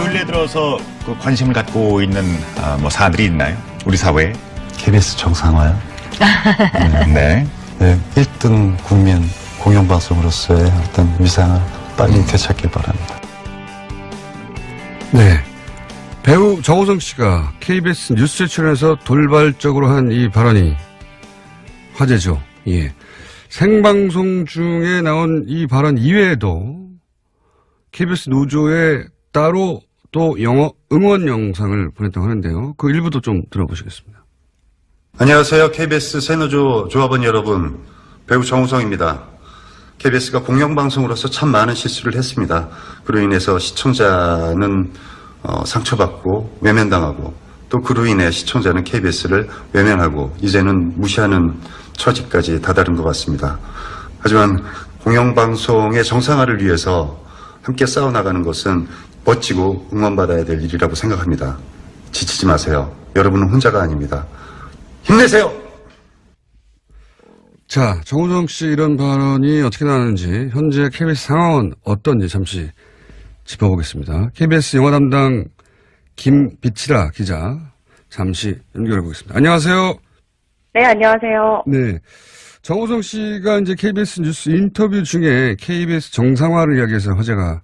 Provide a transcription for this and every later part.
근래 들어서 그 관심을 갖고 있는 뭐 사안들이 있나요? 우리 사회에? KBS 정상화요? 네. 네, 1등 국민 공영방송으로서의 어떤 위상을 빨리 되찾길 바랍니다. 네. 배우 정호성 씨가 KBS 뉴스에 출연해서 돌발적으로 한 이 발언이 화제죠. 예. 생방송 중에 나온 이 발언 이외에도 KBS 노조에 따로 또 응원 영상을 보냈다고 하는데요. 그 일부도 좀 들어보시겠습니다. 안녕하세요. KBS 새노조 조합원 여러분, 배우 정우성입니다. KBS가 공영방송으로서 참 많은 실수를 했습니다. 그로 인해서 시청자는 상처받고 외면당하고 또 그로 인해 시청자는 KBS를 외면하고 이제는 무시하는 처지까지 다다른 것 같습니다. 하지만 공영방송의 정상화를 위해서 함께 싸워나가는 것은 멋지고 응원받아야 될 일이라고 생각합니다. 지치지 마세요. 여러분은 혼자가 아닙니다. 힘내세요! 자, 정우성 씨 이런 발언이 어떻게 나왔는지 현재 KBS 상황은 어떤지 잠시 짚어보겠습니다. KBS 영화 담당 김비치라 기자 잠시 연결해 보겠습니다. 안녕하세요. 네, 안녕하세요. 네. 정우성 씨가 이제 KBS 뉴스 인터뷰 중에 KBS 정상화를 이야기해서 화제가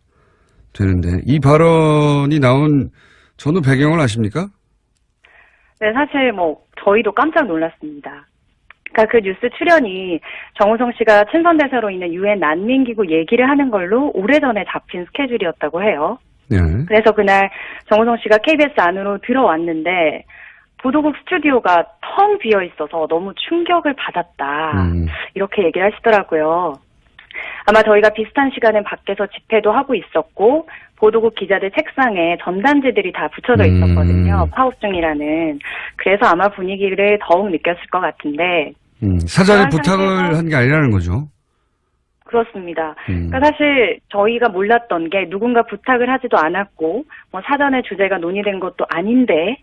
되는데 이 발언이 나온 전후 배경을 아십니까? 네, 사실 저희도 깜짝 놀랐습니다. 그러니까 그 뉴스 출연이 정우성 씨가 친선대사로 있는 유엔 난민기구 얘기를 하는 걸로 오래전에 잡힌 스케줄이었다고 해요. 네. 그래서 그날 정우성 씨가 KBS 안으로 들어왔는데 보도국 스튜디오가 텅 비어 있어서 너무 충격을 받았다. 이렇게 얘기를 하시더라고요. 아마 저희가 비슷한 시간에 밖에서 집회도 하고 있었고 보도국 기자들 책상에 전단지들이 다 붙여져 있었거든요. 파업 중이라는. 그래서 아마 분위기를 더욱 느꼈을 것 같은데. 사전에 부탁을 한 게 아니라는 거죠. 그렇습니다. 그러니까 사실 저희가 몰랐던 게 누군가 부탁을 하지도 않았고 사전에 주제가 논의된 것도 아닌데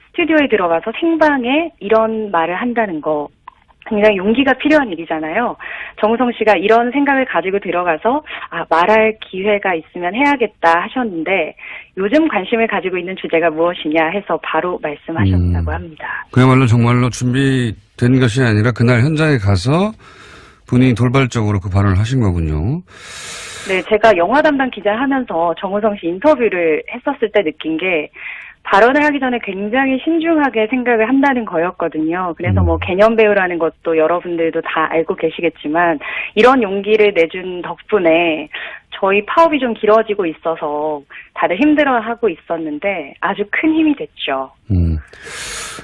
스튜디오에 들어가서 생방에 이런 말을 한다는 거 굉장히 용기가 필요한 일이잖아요. 정우성 씨가 이런 생각을 가지고 들어가서 말할 기회가 있으면 해야겠다 하셨는데 요즘 관심을 가지고 있는 주제가 무엇이냐 해서 바로 말씀하셨다고 합니다. 그야말로 정말로 준비된 것이 아니라 그날 현장에 가서 본인이 돌발적으로 그 발언을 하신 거군요. 네, 제가 영화 담당 기자를 하면서 정우성 씨 인터뷰를 했었을 때 느낀 게 발언을 하기 전에 굉장히 신중하게 생각을 한다는 거였거든요. 그래서 개념 배우라는 것도 여러분들도 다 알고 계시겠지만 이런 용기를 내준 덕분에 저희 파업이 좀 길어지고 있어서 다들 힘들어하고 있었는데 아주 큰 힘이 됐죠.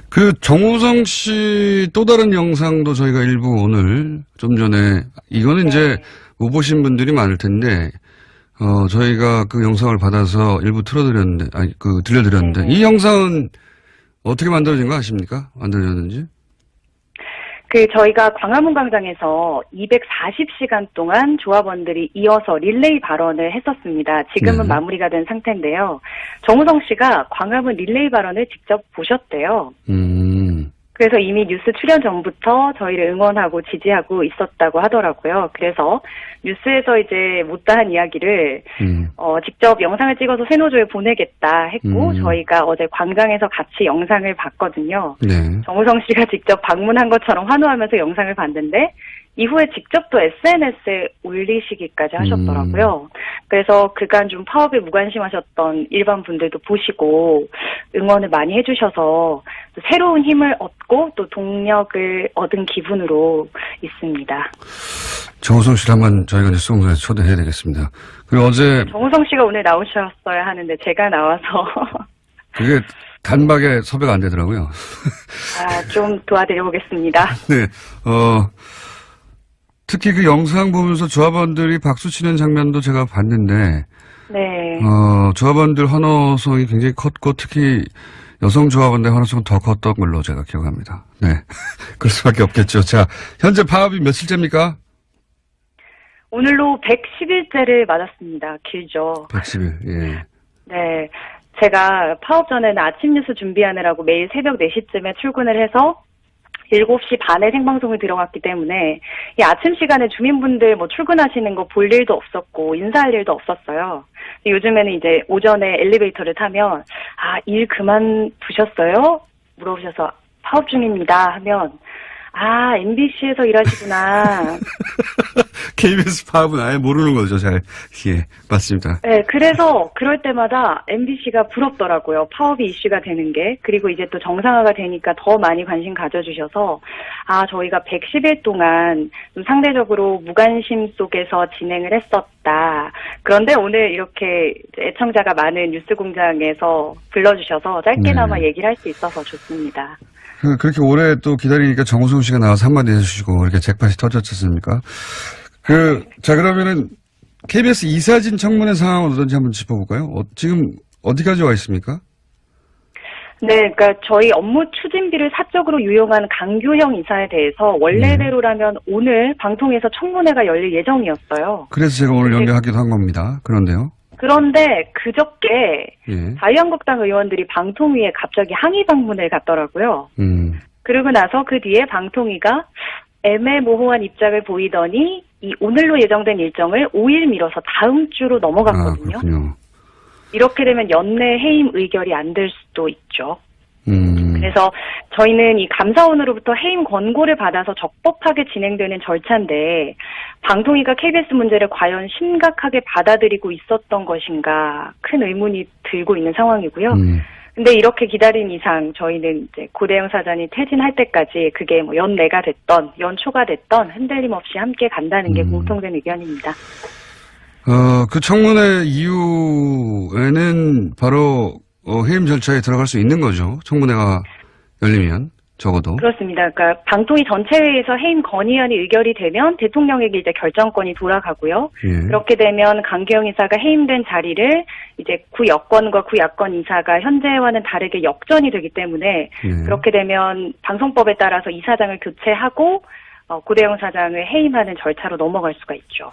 그 정우성 씨 또 다른 영상도 저희가 일부 오늘 좀 전에 이거는 이제 못 보신 분들이 많을 텐데 저희가 그 영상을 받아서 일부 들려드렸는데 이 영상은 어떻게 만들어진 거 아십니까? 만들어졌는지? 저희가 광화문 광장에서 240시간 동안 조합원들이 이어서 릴레이 발언을 했었습니다. 지금은 마무리가 된 상태인데요. 정우성 씨가 광화문 릴레이 발언을 직접 보셨대요. 그래서 이미 뉴스 출연 전부터 저희를 응원하고 지지하고 있었다고 하더라고요. 그래서 뉴스에서 이제 못다한 이야기를 직접 영상을 찍어서 새노조에 보내겠다 했고 저희가 어제 광장에서 같이 영상을 봤거든요. 네. 정우성 씨가 직접 방문한 것처럼 환호하면서 영상을 봤는데 이후에 직접 또 SNS에 올리시기까지 하셨더라고요. 그래서 그간 좀 파업에 무관심하셨던 일반 분들도 보시고 응원을 많이 해주셔서 또 새로운 힘을 얻고 또 동력을 얻은 기분으로 있습니다. 정우성 씨를 한번 저희가 뉴스공장에서 초대해야 되겠습니다. 그리고 어제 정우성 씨가 오늘 나오셨어야 하는데 제가 나와서 그게 단박에 섭외가 안 되더라고요. 좀 도와드려 보겠습니다. 네. 특히 그 영상 보면서 조합원들이 박수 치는 장면도 제가 봤는데, 네. 조합원들 환호성이 굉장히 컸고, 특히 여성 조합원들 환호성은 더 컸던 걸로 제가 기억합니다. 네. 그럴 수밖에 없겠죠. 자, 현재 파업이 며칠째입니까? 오늘로 110일째를 맞았습니다. 길죠. 110일, 예. 네. 제가 파업 전에는 아침 뉴스 준비하느라고 매일 새벽 4시쯤에 출근을 해서 7시 반에 생방송을 들어갔기 때문에 이 아침 시간에 주민분들 출근하시는 거 볼 일도 없었고 인사할 일도 없었어요. 요즘에는 이제 오전에 엘리베이터를 타면 일 그만두셨어요? 물어보셔서 파업 중입니다 하면 MBC에서 일하시구나. KBS 파업은 아예 모르는 거죠, 잘. 예, 맞습니다. 네, 그래서 그럴 때마다 MBC가 부럽더라고요. 파업이 이슈가 되는 게. 그리고 이제 또 정상화가 되니까 더 많이 관심 가져주셔서 저희가 110일 동안 좀 상대적으로 무관심 속에서 진행을 했었다. 그런데 오늘 이렇게 애청자가 많은 뉴스공장에서 불러주셔서 짧게나마 얘기를 할 수 있어서 좋습니다. 그렇게 오래 또 기다리니까 정우성 씨가 나와서 한마디 해주시고, 이렇게 잭팟이 터졌지 않습니까? 자, 그러면은, KBS 이사진 청문회 상황은 어떤지 한번 짚어볼까요? 지금 어디까지 와 있습니까? 네, 그러니까 저희 업무 추진비를 사적으로 유용한 강규형 이사에 대해서 원래대로라면 오늘 방통에서 청문회가 열릴 예정이었어요. 그래서 제가 오늘 연결하기도 한 겁니다. 그런데요. 그런데 그저께 자유한국당 의원들이 방통위에 갑자기 항의 방문을 갔더라고요. 그러고 나서 그 뒤에 방통위가 애매모호한 입장을 보이더니 이 오늘로 예정된 일정을 5일 미뤄서 다음 주로 넘어갔거든요. 그렇군요. 이렇게 되면 연내 해임 의결이 안 될 수도 있죠. 그래서 저희는 이 감사원으로부터 해임 권고를 받아서 적법하게 진행되는 절차인데 방통위가 KBS 문제를 과연 심각하게 받아들이고 있었던 것인가 큰 의문이 들고 있는 상황이고요. 근데 이렇게 기다린 이상 저희는 이제 고대영 사장이 퇴진할 때까지 그게 뭐 연내가 됐던 연초가 됐던 흔들림 없이 함께 간다는 게 공통된 의견입니다. 그 청문회 이후에는 바로 해임 절차에 들어갈 수 있는 거죠. 청문회가 열리면 적어도. 그렇습니다. 그러니까 방통위 전체회의에서 해임 건의안이 의결이 되면 대통령에게 이제 결정권이 돌아가고요. 그렇게 되면 강규영 이사가 해임된 자리를 이제 구여권과 구야권 이사가 현재와는 다르게 역전이 되기 때문에 그렇게 되면 방송법에 따라서 이사장을 교체하고 고대영 사장을 해임하는 절차로 넘어갈 수가 있죠.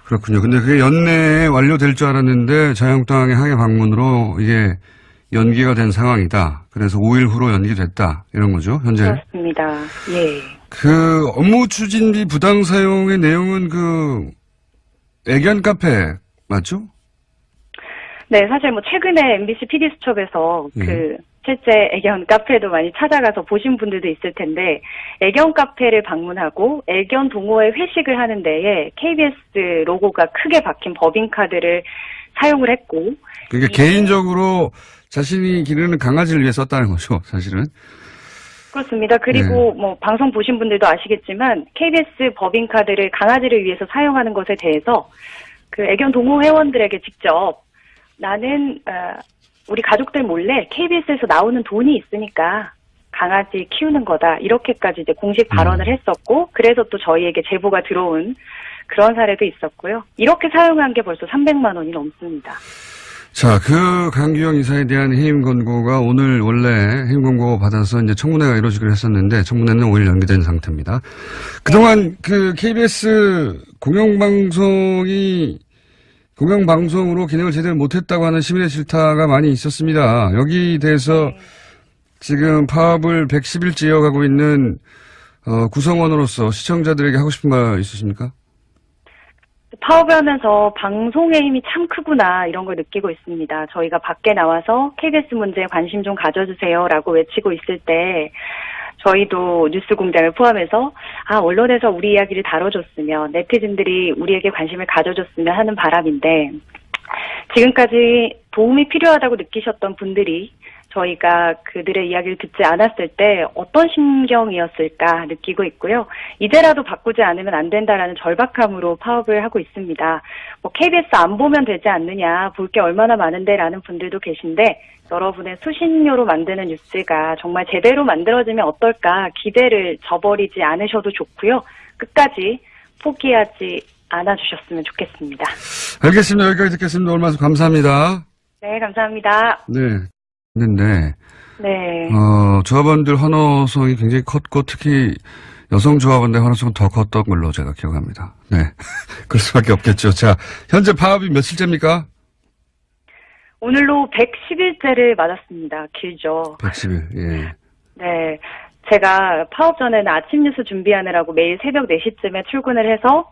그렇군요. 근데 그게 연내에 완료될 줄 알았는데 자유한국당의 항해 방문으로 이게 연기가 된 상황이다. 그래서 5일 후로 연기됐다. 이런 거죠, 현재. 그렇습니다. 예. 업무 추진비 부당 사용의 내용은 애견 카페 맞죠? 네, 사실 뭐 최근에 MBC PD수첩에서 실제 애견 카페도 많이 찾아가서 보신 분들도 있을 텐데 애견 카페를 방문하고 애견 동호회 회식을 하는 데에 KBS 로고가 크게 박힌 법인카드를 사용을 했고 그러니까 개인적으로 자신이 기르는 강아지를 위해 썼다는 거죠, 사실은. 그렇습니다. 그리고 뭐 방송 보신 분들도 아시겠지만 KBS 법인카드를 강아지를 위해서 사용하는 것에 대해서 그 애견 동호 회원들에게 직접 나는 우리 가족들 몰래 KBS에서 나오는 돈이 있으니까 강아지 키우는 거다. 이렇게까지 이제 공식 발언을 했었고, 그래서 또 저희에게 제보가 들어온 그런 사례도 있었고요. 이렇게 사용한 게 벌써 300만 원이 넘습니다. 자, 강규영 이사에 대한 해임 권고가 오늘 원래 해임 권고 받아서 이제 청문회가 이루어지기로 했었는데, 청문회는 5일 연기된 상태입니다. 그동안 KBS 공영방송으로 기능을 제대로 못했다고 하는 시민의 질타가 많이 있었습니다. 여기 대해서 지금 파업을 110일째 이어가고 있는 구성원으로서 시청자들에게 하고 싶은 말 있으십니까? 파업을 하면서 방송의 힘이 참 크구나 이런 걸 느끼고 있습니다. 저희가 밖에 나와서 KBS 문제에 관심 좀 가져주세요라고 외치고 있을 때 저희도 뉴스공장을 포함해서 언론에서 우리 이야기를 다뤄줬으면 네티즌들이 우리에게 관심을 가져줬으면 하는 바람인데 지금까지 도움이 필요하다고 느끼셨던 분들이 저희가 그들의 이야기를 듣지 않았을 때 어떤 심경이었을까 느끼고 있고요. 이제라도 바꾸지 않으면 안 된다라는 절박함으로 파업을 하고 있습니다. KBS 안 보면 되지 않느냐, 볼 게 얼마나 많은데 라는 분들도 계신데 여러분의 수신료로 만드는 뉴스가 정말 제대로 만들어지면 어떨까 기대를 저버리지 않으셔도 좋고요. 끝까지 포기하지 않아주셨으면 좋겠습니다. 알겠습니다. 여기까지 듣겠습니다. 오늘 말씀 감사합니다. 네, 감사합니다. 네. 했는데 네. 조합원들 환호성이 굉장히 컸고 특히 여성 조합원들 환호성은 더 컸던 걸로 제가 기억합니다. 네. 그럴 수밖에 없겠죠. 자, 현재 파업이 며칠째입니까? 오늘로 110일째를 맞았습니다. 길죠. 110일, 예. 네. 제가 파업 전에는 아침 뉴스 준비하느라고 매일 새벽 4시쯤에 출근을 해서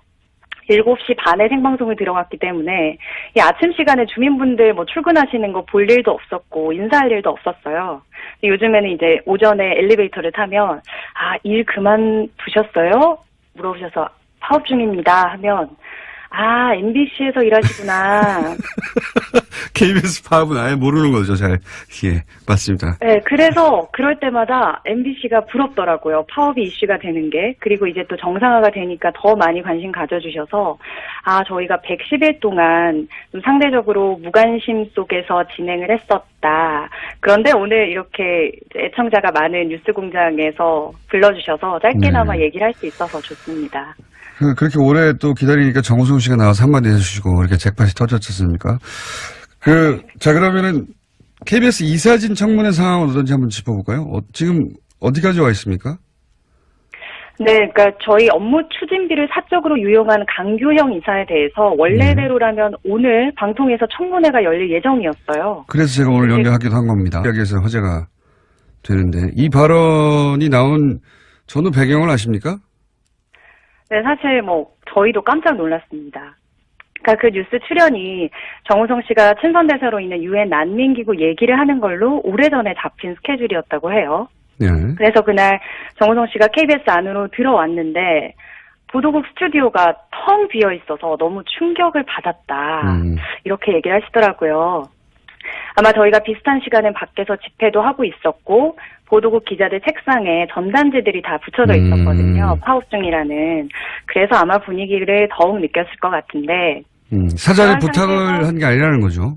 7시 반에 생방송을 들어갔기 때문에 이 아침 시간에 주민분들 뭐 출근하시는 거 볼 일도 없었고 인사할 일도 없었어요. 요즘에는 이제 오전에 엘리베이터를 타면 일 그만두셨어요? 물어보셔서 파업 중입니다 하면 MBC에서 일하시구나. KBS 파업은 아예 모르는 거죠, 잘. 예, 맞습니다. 네, 그래서 그럴 때마다 MBC가 부럽더라고요. 파업이 이슈가 되는 게. 그리고 이제 또 정상화가 되니까 더 많이 관심 가져주셔서 저희가 110일 동안 좀 상대적으로 무관심 속에서 진행을 했었다. 그런데 오늘 이렇게 애청자가 많은 뉴스공장에서 불러주셔서 짧게나마 얘기를 할 수 있어서 좋습니다. 그렇게 오래 또 기다리니까 정우성 씨가 나와서 한마디 해주시고, 이렇게 잭팟이 터졌지 않습니까? 자, 그러면은, KBS 이사진 청문회 상황은 어떤지 한번 짚어볼까요? 지금, 어디까지 와 있습니까? 네, 그러니까 저희 업무 추진비를 사적으로 유용한 강규형 이사에 대해서 원래대로라면 오늘 방통에서 청문회가 열릴 예정이었어요. 그래서 제가 오늘 연결하기도 한 겁니다. 여기에서 화제가 되는데, 이 발언이 나온 전후 배경을 아십니까? 네, 사실 저희도 깜짝 놀랐습니다. 그러니까 그 뉴스 출연이 정우성 씨가 친선대사로 있는 유엔 난민기구 얘기를 하는 걸로 오래전에 잡힌 스케줄이었다고 해요. 네. 그래서 그날 정우성 씨가 KBS 안으로 들어왔는데 보도국 스튜디오가 텅 비어 있어서 너무 충격을 받았다. 이렇게 얘기를 하시더라고요. 아마 저희가 비슷한 시간에 밖에서 집회도 하고 있었고 보도국 기자들 책상에 전단지들이 다 붙여져 있었거든요. 파업 중이라는. 그래서 아마 분위기를 더욱 느꼈을 것 같은데. 사전에 부탁을 한 게 아니라는 거죠.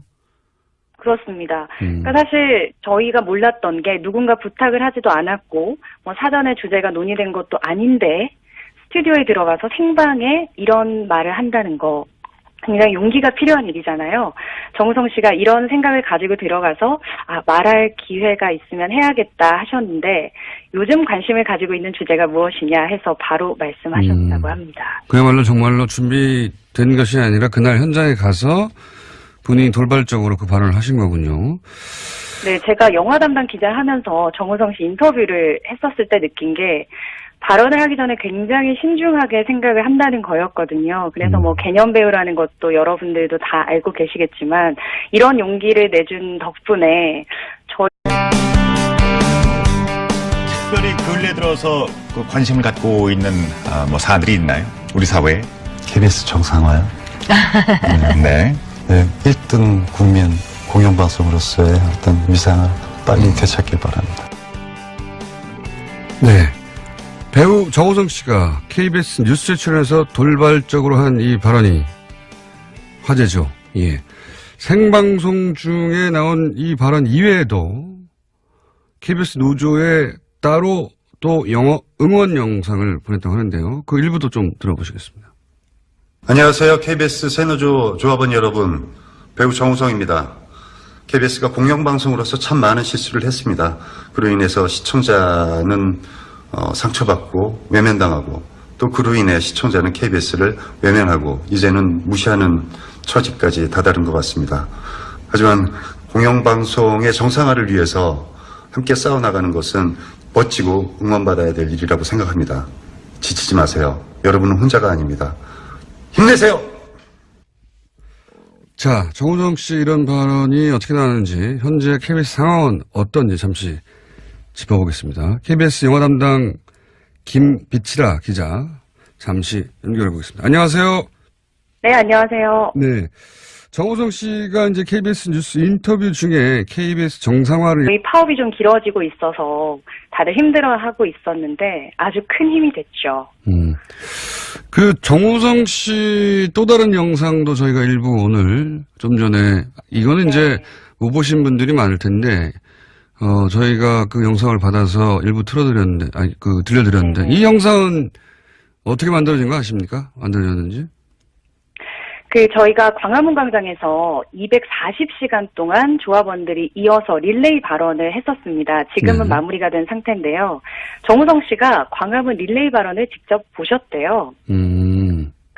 그렇습니다. 그러니까 사실 저희가 몰랐던 게 누군가 부탁을 하지도 않았고 사전에 주제가 논의된 것도 아닌데 스튜디오에 들어가서 생방에 이런 말을 한다는 거. 굉장히 용기가 필요한 일이잖아요. 정우성 씨가 이런 생각을 가지고 들어가서 말할 기회가 있으면 해야겠다 하셨는데 요즘 관심을 가지고 있는 주제가 무엇이냐 해서 바로 말씀하셨다고 합니다. 그야말로 정말로 준비된 것이 아니라 그날 현장에 가서 본인이 돌발적으로 그 발언을 하신 거군요. 네, 제가 영화 담당 기자를 하면서 정우성 씨 인터뷰를 했었을 때 느낀 게 발언을 하기 전에 굉장히 신중하게 생각을 한다는 거였거든요. 그래서 개념 배우라는 것도 여러분들도 다 알고 계시겠지만 이런 용기를 내준 덕분에 특별히 근래 들어서 관심을 갖고 있는 사안들이 있나요? 우리 사회에? KBS 정상화요? 네. 네, 1등 국민 공영방송으로서의 어떤 위상을 빨리 되찾길 바랍니다. 네. 배우 정우성 씨가 KBS 뉴스에 출연해서 돌발적으로 한 이 발언이 화제죠. 예. 생방송 중에 나온 이 발언 이외에도 KBS 노조에 따로 또 응원 영상을 보냈다고 하는데요. 그 일부도 좀 들어보시겠습니다. 안녕하세요. KBS 새노조 조합원 여러분. 배우 정우성입니다. KBS가 공영방송으로서 참 많은 실수를 했습니다. 그로 인해서 시청자는 상처받고 외면당하고 또 그로 인해 시청자는 KBS를 외면하고 이제는 무시하는 처지까지 다다른 것 같습니다. 하지만 공영방송의 정상화를 위해서 함께 싸워나가는 것은 멋지고 응원받아야 될 일이라고 생각합니다. 지치지 마세요. 여러분은 혼자가 아닙니다. 힘내세요! 자, 정우성 씨 이런 발언이 어떻게 나왔는지 현재 KBS 상황은 어떤지 잠시 짚어보겠습니다. KBS 영화 담당 김비치라 기자 잠시 연결해 보겠습니다. 안녕하세요. 네, 안녕하세요. 네. 정우성 씨가 이제 KBS 뉴스 인터뷰 중에 KBS 정상화를 저희 파업이 좀 길어지고 있어서 다들 힘들어하고 있었는데 아주 큰 힘이 됐죠. 그 정우성 씨 또 다른 영상도 저희가 일부 오늘 좀 전에 이거는 이제 못 보신 분들이 많을 텐데 저희가 그 영상을 받아서 일부 들려드렸는데 이 영상은 어떻게 만들어진 거 아십니까? 만들어졌는지? 저희가 광화문 광장에서 240시간 동안 조합원들이 이어서 릴레이 발언을 했었습니다. 지금은 마무리가 된 상태인데요. 정우성 씨가 광화문 릴레이 발언을 직접 보셨대요.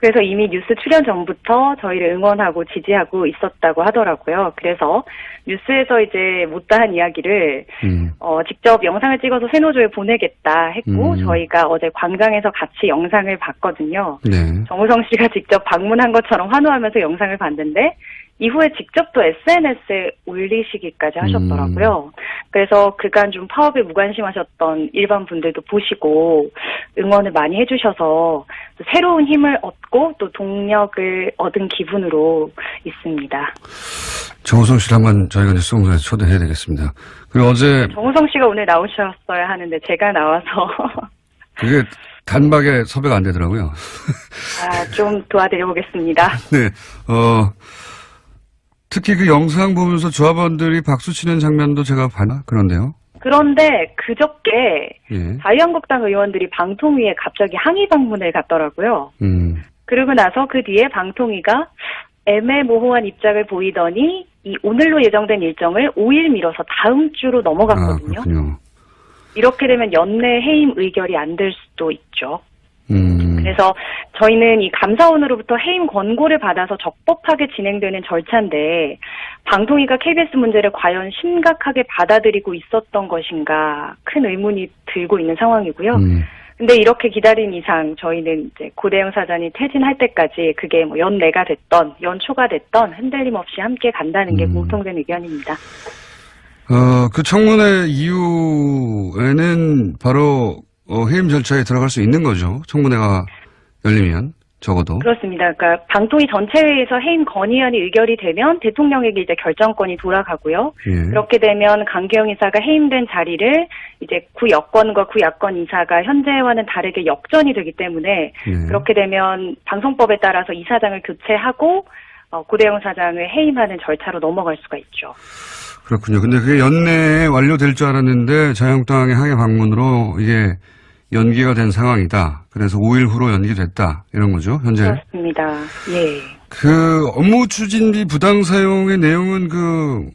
그래서 이미 뉴스 출연 전부터 저희를 응원하고 지지하고 있었다고 하더라고요. 그래서 뉴스에서 이제 못다한 이야기를 직접 영상을 찍어서 세노조에 보내겠다 했고 저희가 어제 광장에서 같이 영상을 봤거든요. 네. 정우성 씨가 직접 방문한 것처럼 환호하면서 영상을 봤는데 이후에 직접 또 SNS에 올리시기까지 하셨더라고요. 그래서 그간 좀 파업에 무관심하셨던 일반 분들도 보시고 응원을 많이 해주셔서 또 새로운 힘을 얻고 또 동력을 얻은 기분으로 있습니다. 정우성 씨를 한번 저희가 뉴스공장에 초대해야 되겠습니다. 그리고 어제 정우성 씨가 오늘 나오셨어야 하는데 제가 나와서 그게 단박에 섭외가 안 되더라고요. 좀 도와드려보겠습니다. 네, 특히 그 영상 보면서 조합원들이 박수 치는 장면도 제가 봤나? 그런데요. 그런데 그저께 예. 자유한국당 의원들이 방통위에 갑자기 항의 방문을 갔더라고요. 그러고 나서 그 뒤에 방통위가 애매모호한 입장을 보이더니 이 오늘로 예정된 일정을 5일 미뤄서 다음 주로 넘어갔거든요. 그렇군요. 이렇게 되면 연내 해임 의결이 안 될 수도 있죠. 그래서 저희는 이 감사원으로부터 해임 권고를 받아서 적법하게 진행되는 절차인데 방통위가 KBS 문제를 과연 심각하게 받아들이고 있었던 것인가 큰 의문이 들고 있는 상황이고요. 근데 이렇게 기다린 이상 저희는 이제 고대영 사장이 퇴진할 때까지 그게 뭐 연내가 됐던 연초가 됐던 흔들림 없이 함께 간다는 게 공통된 의견입니다. 그 청문회 이후에는 바로 해임 절차에 들어갈 수 있는 거죠. 청문회가 열리면 적어도. 그렇습니다. 그러니까 방통위 전체회의에서 해임 건의안이 의결이 되면 대통령에게 이제 결정권이 돌아가고요. 예. 그렇게 되면 강기영 이사가 해임된 자리를 이제 구여권과 구야권 이사가 현재와는 다르게 역전이 되기 때문에 예. 그렇게 되면 방송법에 따라서 이사장을 교체하고 고대영 사장을 해임하는 절차로 넘어갈 수가 있죠. 그렇군요. 근데 그게 연내에 완료될 줄 알았는데 자유한국당의 항해 방문으로 이게 연기가 된 상황이다. 그래서 5일 후로 연기됐다. 이런 거죠, 현재. 그렇습니다. 예. 그 업무 추진비 부당 사용의 내용은 그